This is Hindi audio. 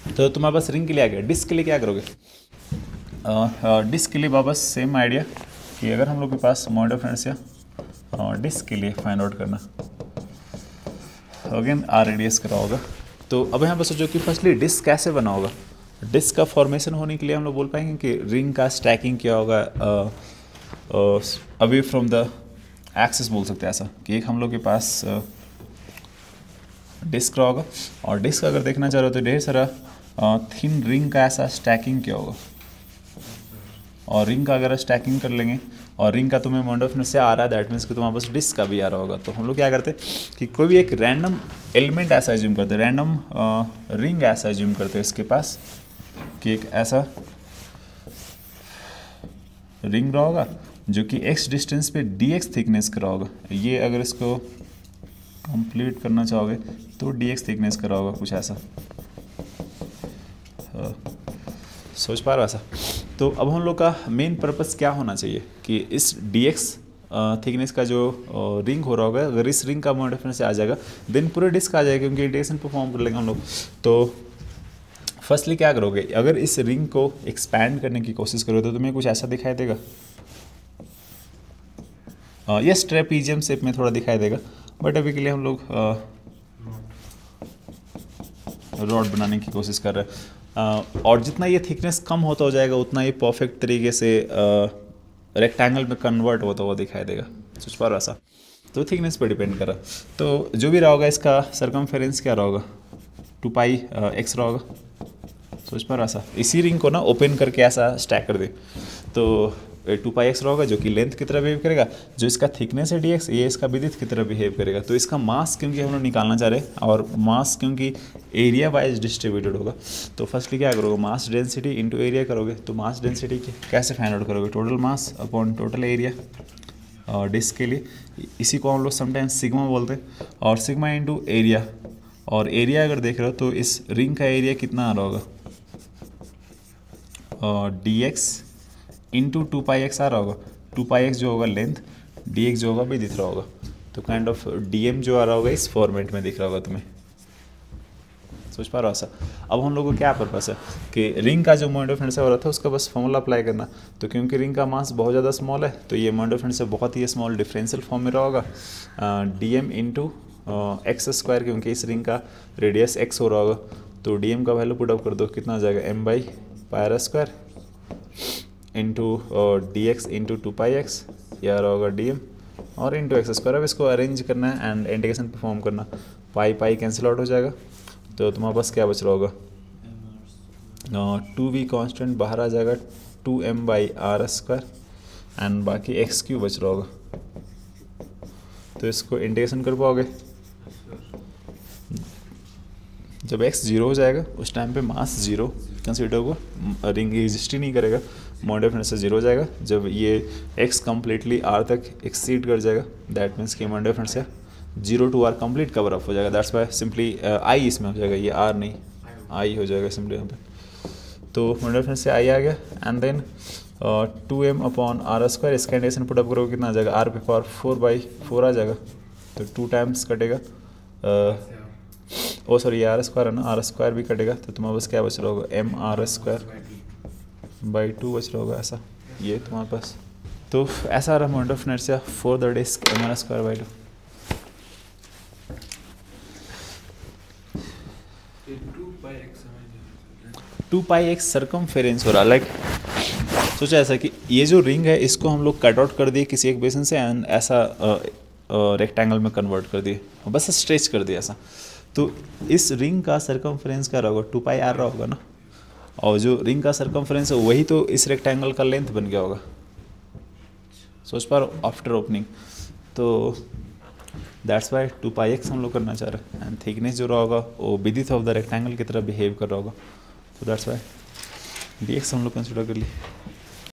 तो तुम्हारे पास रिंग के लिए आ गया। डिस्क के लिए क्या करोगे? डिस्क के लिए वापस सेम आइडिया कि अगर हम लोग के पास मॉड ऑफ इनर्शिया डिस्क के लिए फाइंड आउट करना, अगेन आर रेडियस करा होगा। तो अब यहाँ पर सोचो कि फर्स्टली डिस्क कैसे बना होगा। डिस्क का फॉर्मेशन होने के लिए हम लोग बोल पाएंगे कि रिंग का स्टैकिंग क्या होगा, अवे फ्रॉम द एक्सिस बोल सकते हैं ऐसा कि एक हम लोग के पास डिस्क रहा होगा और डिस्क अगर देखना चाह रहे हो तो ढेर सारा थिन रिंग का ऐसा स्टैकिंग क्या होगा, और रिंग का अगर स्टैकिंग कर लेंगे और रिंग का तुम्हें मोमेंट ऑफ इनर्शिया आ रहा है, दैट मीन्स कि तुम्हारे पास डिस्क का भी आ रहा होगा। तो हम लोग क्या करते हैं कि कोई भी एक रैंडम एलिमेंट ऐसा एज्यूम करते हैं, रैंडम रिंग ऐसा एज्यूम करते हैं इसके पास कि एक ऐसा रिंग रहा होगा जो कि x डिस्टेंस पे dx थिकनेस का रहा होगा। ये अगर इसको कंप्लीट करना चाहोगे तो dx थिकनेस का रहा होगा कुछ ऐसा, सोच पा रहे हो ऐसा। तो अब हम लोग का मेन पर्पस क्या होना चाहिए कि इस dx थिकनेस का जो रिंग हो रहा होगा, अगर इस रिंग का मोमेंट ऑफ इनर्शिया आ जाएगा देन पूरे डिस्क आ जाएगा, क्योंकि इंटीग्रेशन परफॉर्म कर लेंगे हम लोग। तो फर्स्टली क्या करोगे, अगर इस रिंग को एक्सपैंड करने की कोशिश करोगे तो तुम्हें कुछ ऐसा दिखाई देगा, यस ट्रेपीजियम शेप में थोड़ा दिखाई देगा, बट अभी के लिए हम लोग रॉड बनाने की कोशिश कर रहे हैं। और जितना ये थिकनेस कम होता हो जाएगा उतना ये परफेक्ट तरीके से रेक्टेंगल में कन्वर्ट होता हुआ दिखाई देगा। सोच पा रहा ऐसा। तो थिकनेस पर डिपेंड कर रहा। तो जो भी रहा होगा इसका सरकमफेरेंस क्या रहा होगा, 2π x रहा होगा। सोच पा रहा ऐसा। इसी रिंग को ना ओपन करके ऐसा स्टैक कर दे तो 2π x रहा होगा जो कि लेंथ की तरह बिहेव करेगा, जो इसका थिकनेस है dx ये इसका विड्थ की तरह बिहेव करेगा। तो इसका मास क्योंकि हम लोग निकालना चाह रहे हैं और मास क्योंकि एरिया वाइज डिस्ट्रीब्यूटेड होगा, तो फर्स्टली क्या करोगे, मास डेंसिटी इंटू एरिया करोगे। तो मास डेंसिटी कैसे फाइंड आउट करोगे, total mass upon total area, और डिस्क के लिए इसी को हम लोग समटाइम्स सिग्मा बोलते हैं, और सिग्मा इंटू एरिया। और एरिया अगर देख रहे हो तो इस रिंग का एरिया कितना आ रहा होगा, dx इंटू 2π x आ रहा होगा। 2π x जो होगा लेंथ, dx जो होगा भी दिख रहा होगा। तो काइंड ऑफ dm जो आ रहा होगा इस फॉर्मेट में दिख रहा होगा तुम्हें। सोच पा रहा हो ऐसा। अब हम लोगों को क्या पर्पस है कि रिंग का जो मोमेंट ऑफ इनर्शिया हो रहा था उसका बस फॉर्मूला अप्लाई करना। तो क्योंकि रिंग का मास बहुत ज़्यादा स्मॉल है तो ये मोमेंट ऑफ इनर्शिया बहुत ही स्मॉल डिफरेंशियल फॉर्म में रहा होगा, dm इंटू एक्स स्क्वायर, क्योंकि इस रिंग का रेडियस x हो रहा होगा। तो dm का वैल्यू पुट अप कर दो, कितना आ जाएगा m/πr² into dx into 2π x, यह आ रहा होगा dm, और इंटू एक्स स्क्वायर। अब इसको अरेंज करना है एंड इंटीग्रेशन परफॉर्म करना, पाई कैंसिल आउट हो जाएगा। तो तुम्हारे पास क्या बच रहा होगा, 2v कांस्टेंट बाहर आ जाएगा, 2m/r² एंड बाकी x³ बच रहा होगा। तो इसको इंटीग्रेशन कर पाओगे, जब x 0 हो जाएगा उस टाइम पे मास 0 कंसिडर होगा, रिंग एग्जिस्ट ही नहीं करेगा, मोमेंट ऑफ इनर्शिया 0 हो जाएगा। जब ये x कम्प्लीटली r तक एक्सीड कर जाएगा दैट मीन्स कि moment of inertia 0 to r complete cover up हो जाएगा। दैट्स वाई सिंपली i इसमें हो जाएगा, ये r नहीं i हो जाएगा सिंपली यहाँ पे। तो मोमेंट ऑफ इनर्शिया i आ गया एंड देन 2m/r², इसका इंटीग्रेशन पुट अप करोगे कितना आ जाएगा, r पे पावर 4/4 आ जाएगा। तो 2 टाइम्स कटेगा, ओ सॉरी ये r² है ना, r² भी कटेगा। तो तुम्हारे पास क्या बच रहा होगा, m/r²/2 बच रहा होगा ऐसा, ये तुम्हारे पास। तो ऐसा आ रहा moment of inertia for the disc m/r²/2। 2π x circumference हो रहा, लाइक सोचा ऐसा कि ये जो रिंग है इसको हम लोग कट आउट कर दिए किसी एक बेसन से एंड ऐसा रेक्टेंगल में कन्वर्ट कर दिए, बस स्ट्रेच कर दिया ऐसा। तो इस रिंग का सरकमफेरेंस क्या होगा, 2π r रहा होगा ना, और जो रिंग का सरकमफेरेंस है वही तो इस रेक्टेंगल का लेंथ बन गया होगा। सोच पा रहे हो आफ्टर ओपनिंग। तो दैट्स वाई 2π x हम लोग करना चाह रहे हैं एंड थिकनेस जो रहा होगा वो विड्थ ऑफ द रेक्टेंगल की तरह बिहेव कर रहा होगा। तो दैट्स वाई dx हम लोग कंसिडर कर लिए।